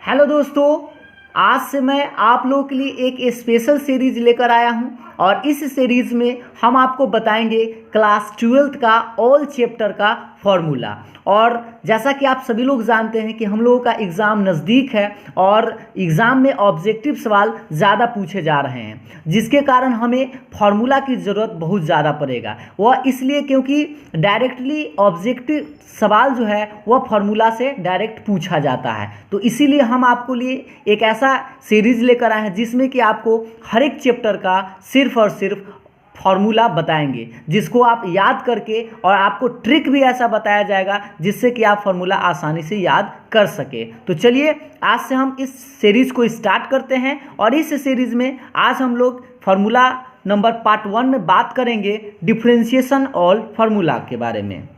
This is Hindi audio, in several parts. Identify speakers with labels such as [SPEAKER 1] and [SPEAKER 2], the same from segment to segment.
[SPEAKER 1] हेलो दोस्तों, आज से मैं आप लोगों के लिए एक स्पेशल सीरीज लेकर आया हूं और इस सीरीज में हम आपको बताएंगे क्लास 12th का ऑल चैप्टर का फॉर्मूला। और जैसा कि आप सभी लोग जानते हैं कि हम लोगों का एग्ज़ाम नज़दीक है और एग्ज़ाम में ऑब्जेक्टिव सवाल ज़्यादा पूछे जा रहे हैं, जिसके कारण हमें फार्मूला की ज़रूरत बहुत ज़्यादा पड़ेगा। वह इसलिए क्योंकि डायरेक्टली ऑब्जेक्टिव सवाल जो है वह फार्मूला से डायरेक्ट पूछा जाता है। तो इसीलिए हम आपको लिए एक ऐसा सीरीज़ लेकर आए हैं जिसमें कि आपको हर एक चैप्टर का सिर्फ और सिर्फ फार्मूला बताएंगे, जिसको आप याद करके, और आपको ट्रिक भी ऐसा बताया जाएगा जिससे कि आप फार्मूला आसानी से याद कर सके। तो चलिए आज से हम इस सीरीज़ को स्टार्ट करते हैं और इस सीरीज़ में आज हम लोग फार्मूला नंबर पार्ट 1 में बात करेंगे डिफरेंशिएशन ऑल फार्मूला के बारे में।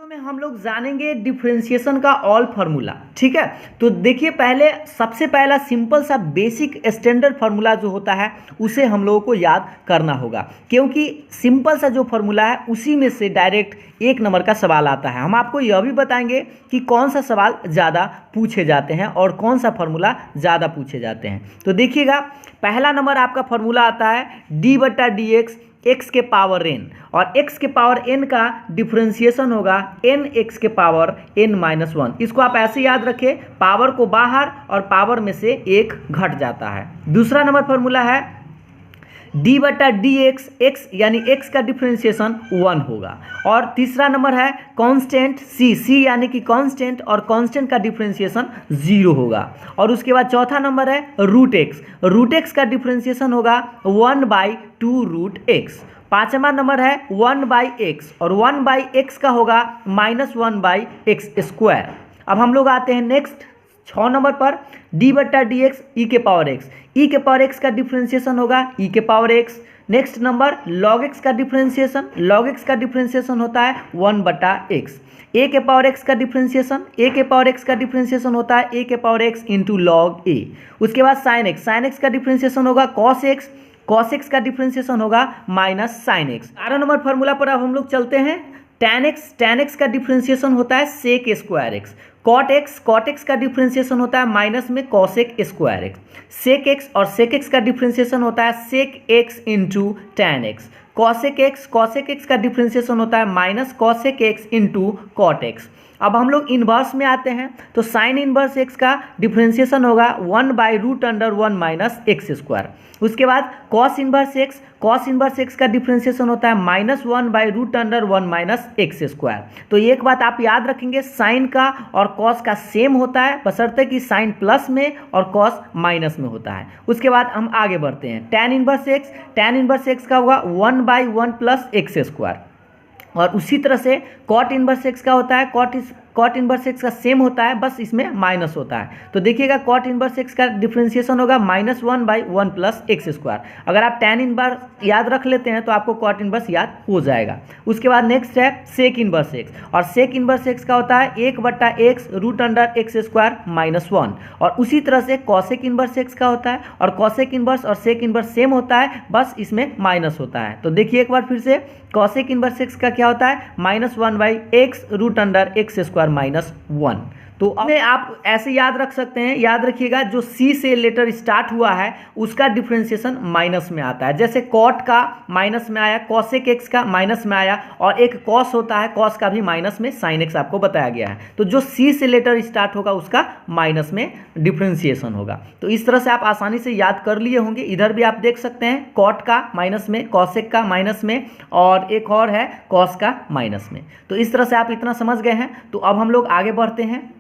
[SPEAKER 1] में हम लोग जानेंगे डिफरेंशिएशन का ऑल फार्मूला। ठीक है, तो देखिए पहले सबसे पहला सिंपल सा बेसिक स्टैंडर्ड फार्मूला जो होता है उसे हम लोगों को याद करना होगा, क्योंकि सिंपल सा जो फार्मूला है उसी में से डायरेक्ट एक नंबर का सवाल आता है। हम आपको यह भी बताएंगे कि कौन सा सवाल ज़्यादा पूछे जाते हैं और कौन सा फार्मूला ज़्यादा पूछे जाते हैं। तो देखिएगा पहला नंबर आपका फार्मूला आता है d/dx x के पावर n, और x के पावर n का डिफरेंशिएशन होगा n x के पावर n-1। इसको आप ऐसे याद रखें, पावर को बाहर और पावर में से एक घट जाता है। दूसरा नंबर फार्मूला है d/dx x यानी x का डिफरेंशिएशन 1 होगा। और तीसरा नंबर है कांस्टेंट c यानी कि कांस्टेंट, और कांस्टेंट का डिफरेंशिएशन 0 होगा। और उसके बाद चौथा नंबर है रूट x का डिफरेंशिएशन होगा 1/2√x। पांचवा नंबर है 1/x, और 1/x का होगा -1/x²। अब हम लोग आते हैं नेक्स्ट 6 नंबर पर, d/dx e के पावर x का डिफरेंशिएशन होगा e के power x। Next number log x का डिफरेंशिएशन होता है 1/x। a के पावर x का डिफरेंशिएशन होता है a के power x into log a। उसके बाद sin x का डिफरेंशिएशन होगा cos x का डिफरेंशिएशन होगा -sin x। 11 नंबर फार्मूला पर अब हम लोग चलते हैं। tan x का डिफरेंशिएशन होता है sec²x। cot x का डिफरेंशिएशन होता है माइनस में cosec²x। sec x का डिफरेंशिएशन होता है sec x into tan x। cosec x का डिफरेंशिएशन होता है minus cosec x into cot x। अब हम लोग इन्वर्स में आते हैं, तो साइन इन्वर्स x का डिफरेंशिएशन होगा 1/√1 - x²। उसके बाद कॉस इन्वर्स x का डिफरेंशिएशन होता है -1/√1 - x²। तो एक बात आप याद रखेंगे, साइन का और कॉस का सेम होता है, बशर्ते कि साइन प्लस में और कॉस माइनस में होता है। उसके बाद हम आगे बढ़ते हैं। tan इन्वर्स x का होगा 1/1 + x²। और उसी तरह से कॉट इन्वर्स x का होता है, कॉट इन्वर्स x का सेम होता है, बस इसमें माइनस होता है। तो देखिएगा कॉट इन्वर्स x का डिफरेंशिएशन होगा -1/1 + x²। अगर आप tan इन्वर्स याद रख लेते हैं तो आपको कॉट इन्वर्स याद हो जाएगा। उसके बाद नेक्स्ट है सेक इन्वर्स x, और सेक इन्वर्स x का होता है 1/x√x² - 1। और उसी तरह से कॉसेक इन्वर्स x का होता है, और कॉसेक इन्वर्स और सेक इन्वर्स सेम होता है, बस इसमें माइनस होता है। तो देखिए एक बार फिर से, कॉसेक इन्वर्स x का क्या होता है -1/x√x² - 1। तो अब आप ऐसे याद रख सकते हैं, याद रखिएगा जो C से लेटर स्टार्ट हुआ है उसका डिफरेंशिएशन माइनस में आता है। जैसे कॉट का माइनस में आया, कॉसेक x का माइनस में आया, और एक कॉस होता है, कॉस का भी माइनस में साइन x आपको बताया गया है। तो जो C से लेटर स्टार्ट होगा उसका माइनस में डिफरेंशिएशन होगा। तो इस तरह से आप आसानी से याद कर लिए होंगे। इधर भी आप देख सकते हैं कॉट का माइनस में, कॉसेक का माइनस में, और एक और है कॉस का माइनस में। तो इस तरह से आप इतना समझ गए हैं। तो अब हम लोग आगे बढ़ते हैं,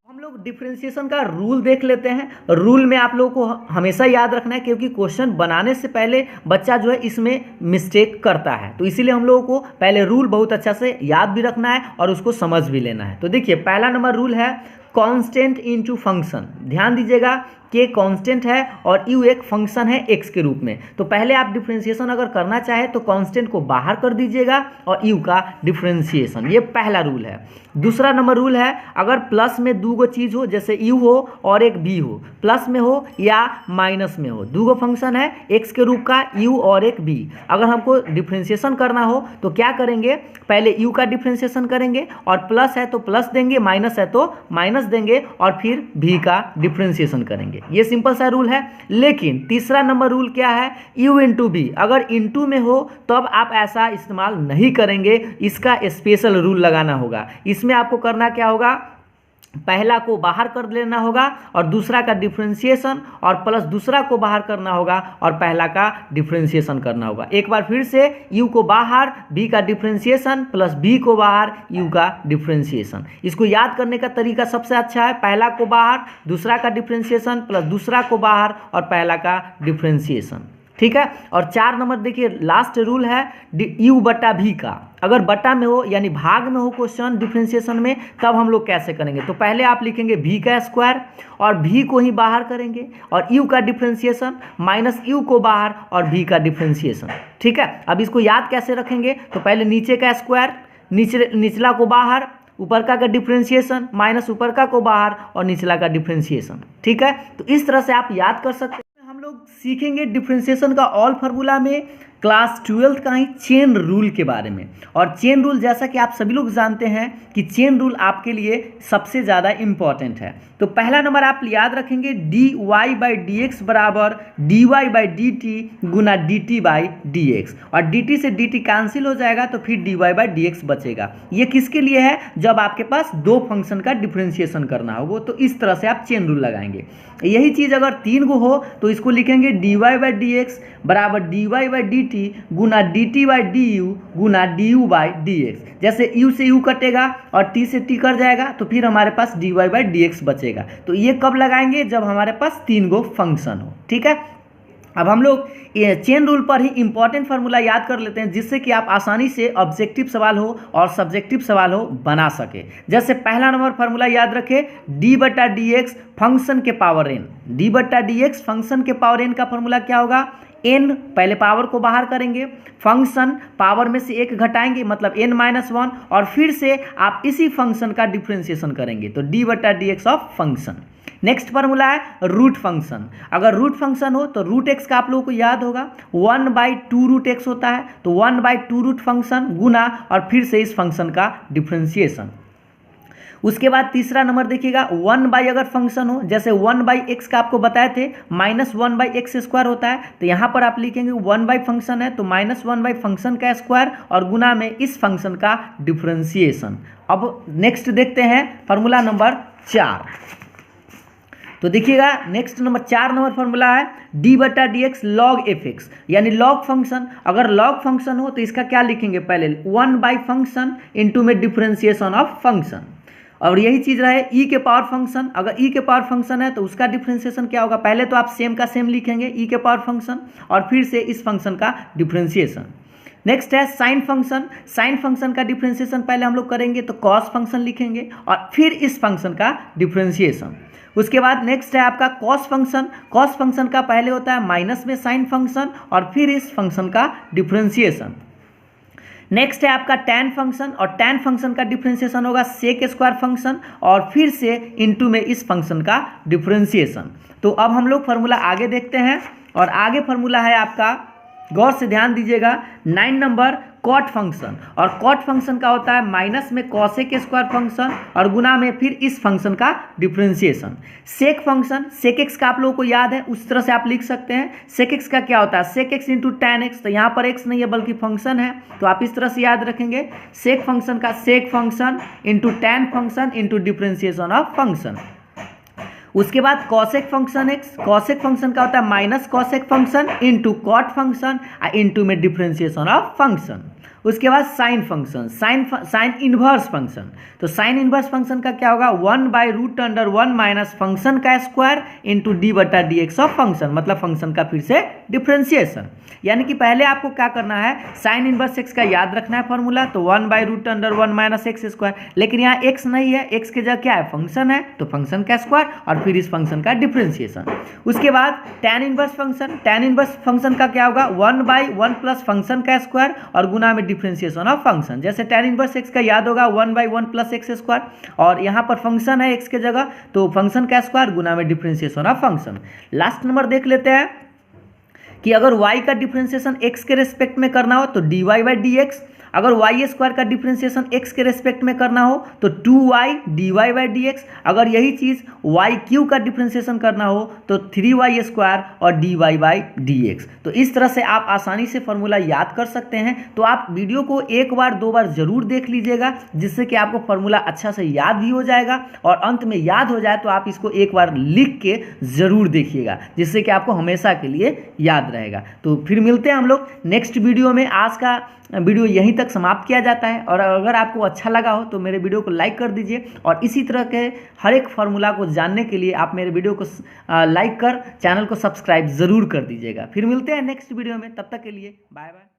[SPEAKER 1] हम लोग डिफरेंशिएशन का रूल देख लेते हैं। रूल में आप लोगों को हमेशा याद रखना है, क्योंकि क्वेश्चन बनाने से पहले बच्चा जो है इसमें मिस्टेक करता है। तो इसीलिए हम लोगों को पहले रूल बहुत अच्छा से याद भी रखना है और उसको समझ भी लेना है। तो देखिए पहला नंबर रूल है कांस्टेंट इनटू फंक्शन। ध्यान दीजिएगा कि कांस्टेंट है और u एक फंक्शन है x के रूप में। तो पहले आप डिफरेंशिएशन अगर करना चाहे तो कांस्टेंट को बाहर कर दीजिएगा और u का डिफरेंशिएशन, ये पहला रूल है। दूसरा नंबर रूल है, अगर प्लस में दो गो चीज़ हो, जैसे u हो और एक b हो, प्लस में हो या माइनस में हो, दो गो फंक्शन है x के रूप का u और एक b, अगर हमको डिफरेंशिएशन करना हो तो क्या करेंगे, पहले u का डिफरेंशिएशन करेंगे, और प्लस है तो प्लस देंगे, माइनस है तो माइनस माइनस देंगे और फिर v का डिफ्रेंशिएशन करेंगे। ये सिंपल सा रूल है। लेकिन तीसरा नंबर रूल क्या है, u इंटू बी। अगर इंटू में हो तब आप ऐसा इस्तेमाल नहीं करेंगे, इसका स्पेशल रूल लगाना होगा। इसमें आपको करना क्या होगा, पहला को बाहर कर लेना होगा और दूसरा का डिफ्रेंशिएशन, और प्लस दूसरा को बाहर करना होगा और पहला का डिफ्रेंशिएशन करना होगा। एक बार फिर से u को बाहर, b का डिफ्रेंशिएशन, प्लस b को बाहर, u का डिफ्रेंशिएशन। इसको याद करने का तरीका सबसे अच्छा है, पहला को बाहर, दूसरा का डिफ्रेंशिएशन, प्लस दूसरा को बाहर और पहला का डिफ्रेंशिएशन। ठीक है। और 4 नंबर देखिए, लास्ट रूल है u बटा v का। अगर बटा में हो यानी भाग में हो क्वेश्चन डिफ्रेंशिएशन में, तब हम लोग कैसे करेंगे, तो पहले आप लिखेंगे v का स्क्वायर और v को ही बाहर करेंगे और u का डिफ्रेंशिएशन माइनस u को बाहर और v का डिफ्रेंशिएशन। ठीक है। अब इसको याद कैसे रखेंगे, तो पहले नीचे का स्क्वायर, निचला को बाहर, ऊपर का डिफ्रेंशिएशन माइनस ऊपर का को बाहर और निचला का डिफ्रेंशिएशन। ठीक है। तो इस तरह से आप याद कर सकते हैं। हम लोग सीखेंगे डिफ्रेंशिएशन का ऑल फार्मूला में क्लास 12 का ही चेन रूल के बारे में। और चेन रूल जैसा कि आप सभी लोग जानते हैं कि चेन रूल आपके लिए सबसे ज़्यादा इम्पॉर्टेंट है। तो पहला नंबर आप याद रखेंगे dy/dx बराबर dy/dt गुना dt/dx, और dt से dt कैंसिल हो जाएगा तो फिर dy/dx बचेगा। ये किसके लिए है, जब आपके पास दो फंक्शन का डिफ्रेंशिएशन करना होगा, तो इस तरह से आप चेन रूल लगाएंगे। यही चीज़ अगर 3 को हो तो इसको लिखेंगे dy/dx बराबर dy/dt गुना dt/du गुना du/dx। जैसे u से u कटेगा और t से t कट जाएगा तो फिर हमारे पास dy/dx बचेगा। तो ये कब लगाएंगे, जब हमारे पास 3 गो फंक्शन हो। ठीक है। अब हम लोग ये चेन रूल पर ही इंपॉर्टेंट फार्मूला याद कर लेते हैं, जिससे कि आप आसानी से ऑब्जेक्टिव सवाल हो और सब्जेक्टिव सवाल हो बना सके। जैसे पहला नंबर फार्मूला याद रखें, d/dx फंक्शन के पावर n। d/dx फंक्शन के पावर n का फार्मूला क्या होगा, n पहले पावर को बाहर करेंगे, फंक्शन पावर में से 1 घटाएंगे मतलब n-1, और फिर से आप इसी फंक्शन का डिफ्रेंशिएशन करेंगे तो d/dx of function. Next formula है रूट फंक्शन। अगर रूट फंक्शन हो तो रूट एक्स का आप लोगों को याद होगा 1/2 रूट एक्स होता है, तो 1/2 रूट फंक्शन गुना और फिर से इस फंक्शन का डिफ्रेंशिएशन। उसके बाद तीसरा नंबर देखिएगा 1/, अगर फंक्शन हो जैसे 1/x का आपको बताए थे -1/x² होता है, तो यहाँ पर आप लिखेंगे 1/ फंक्शन है तो -1/ फंक्शन का स्क्वायर और गुना में इस फंक्शन का डिफ्रेंशिएशन। अब नेक्स्ट देखते हैं फार्मूला नंबर 4। तो देखिएगा नेक्स्ट नंबर 4 नंबर फार्मूला है d/dx log fx, यानी लॉग फंक्शन। अगर लॉग फंक्शन हो तो इसका क्या लिखेंगे, पहले 1/ फंक्शन इंटू में डिफ्रेंशिएशन ऑफ फंक्शन। और यही चीज़ रहे e के पावर फंक्शन। अगर e के पावर फंक्शन है तो उसका डिफ्रेंशिएशन क्या होगा, पहले तो आप सेम का सेम लिखेंगे e के पावर फंक्शन और फिर से इस फंक्शन का डिफ्रेंशिएशन। नेक्स्ट है साइन फंक्शन। साइन फंक्शन का डिफ्रेंशिएशन पहले हम लोग करेंगे तो कॉस फंक्शन लिखेंगे और फिर इस फंक्शन का डिफ्रेंशिएशन। उसके बाद नेक्स्ट है आपका कॉस फंक्शन। कॉस फंक्शन का पहले होता है माइनस में साइन फंक्शन और फिर इस फंक्शन का डिफ्रेंशिएशन। नेक्स्ट है आपका टैन फंक्शन, और टैन फंक्शन का डिफ्रेंशिएशन होगा सेक स्क्वायर फंक्शन और फिर से इनटू में इस फंक्शन का डिफ्रेंशिएशन। तो अब हम लोग फार्मूला आगे देखते हैं, और आगे फार्मूला है आपका, गौर से ध्यान दीजिएगा, 9 नंबर कॉट फंक्शन। और कॉट फंक्शन का होता है माइनस में कॉसेक स्क्वायर फंक्शन और गुना में फिर इस फंक्शन का डिफ्रेंशिएशन। सेक फंक्शन, सेक एक्स का आप लोगों को याद है, उस तरह से आप लिख सकते हैं। सेक एक्स का क्या होता है, sec x into tan x, तो यहाँ पर एक्स नहीं है बल्कि फंक्शन है, तो आप इस तरह से याद रखेंगे सेक फंक्शन का sec function into tan function into differentiation of function. उसके बाद cosec function x, cosec function का होता है minus cosec function into cot function into में डिफ्रेंशिएशन ऑफ फंक्शन। उसके बाद sine function, sine inverse function, तो साइन इनवर्स फंक्शन का क्या होगा 1/√1 माइनस फंक्शन का square into d/dx of function, मतलब फंक्शन का फिर से डिफ्रेंशिएशन। यानी कि पहले आपको क्या करना है, साइन इनवर्स एक्स का याद रखना है फॉर्मूला, तो 1/√1 माइनस एक्स स्क्वायर, लेकिन यहाँ एक्स नहीं है, एक्स के जगह क्या है फंक्शन है, तो फंक्शन का स्क्वायर और फिर इस फंक्शन का डिफ्रेंशिएशन। उसके बाद tan inverse function, tan inverse function का क्या होगा 1/1 प्लस फंक्शन का स्क्वायर और गुना में डिफ्रेंशिएशन ऑफ फंक्शन। जैसे टैन इनवर्स एक्स का याद होगा 1/1 प्लस एक्स स्क्वायर, और यहाँ पर फंक्शन है एक्स के जगह तो फंक्शन का स्क्वायर गुना में differentiation of function. Last number देख लेते हैं कि अगर y का डिफ्रेंशिएशन x के रेस्पेक्ट में करना हो तो dy/dx, अगर वाई स्क्वायर का डिफ्रेंसिएशन एक्स के रेस्पेक्ट में करना हो तो 2y dy by D x, अगर यही चीज़ वाई क्यू का डिफ्रेंसिएशन करना हो तो 3y स्क्वायर और dy बाई डी एक्स। तो इस तरह से आप आसानी से फॉर्मूला याद कर सकते हैं। तो आप वीडियो को एक बार दो बार जरूर देख लीजिएगा, जिससे कि आपको फॉर्मूला अच्छा से याद भी हो जाएगा, और अंत में याद हो जाए तो आप इसको एक बार लिख के ज़रूर देखिएगा, जिससे कि आपको हमेशा के लिए याद रहेगा। तो फिर मिलते हैं हम लोग नेक्स्ट वीडियो में। आज का वीडियो यहीं तक समाप्त किया जाता है, और अगर आपको अच्छा लगा हो तो मेरे वीडियो को लाइक कर दीजिए, और इसी तरह के हर एक फार्मूला को जानने के लिए आप मेरे वीडियो को लाइक कर चैनल को सब्सक्राइब ज़रूर कर दीजिएगा। फिर मिलते हैं नेक्स्ट वीडियो में, तब तक के लिए बाय बाय।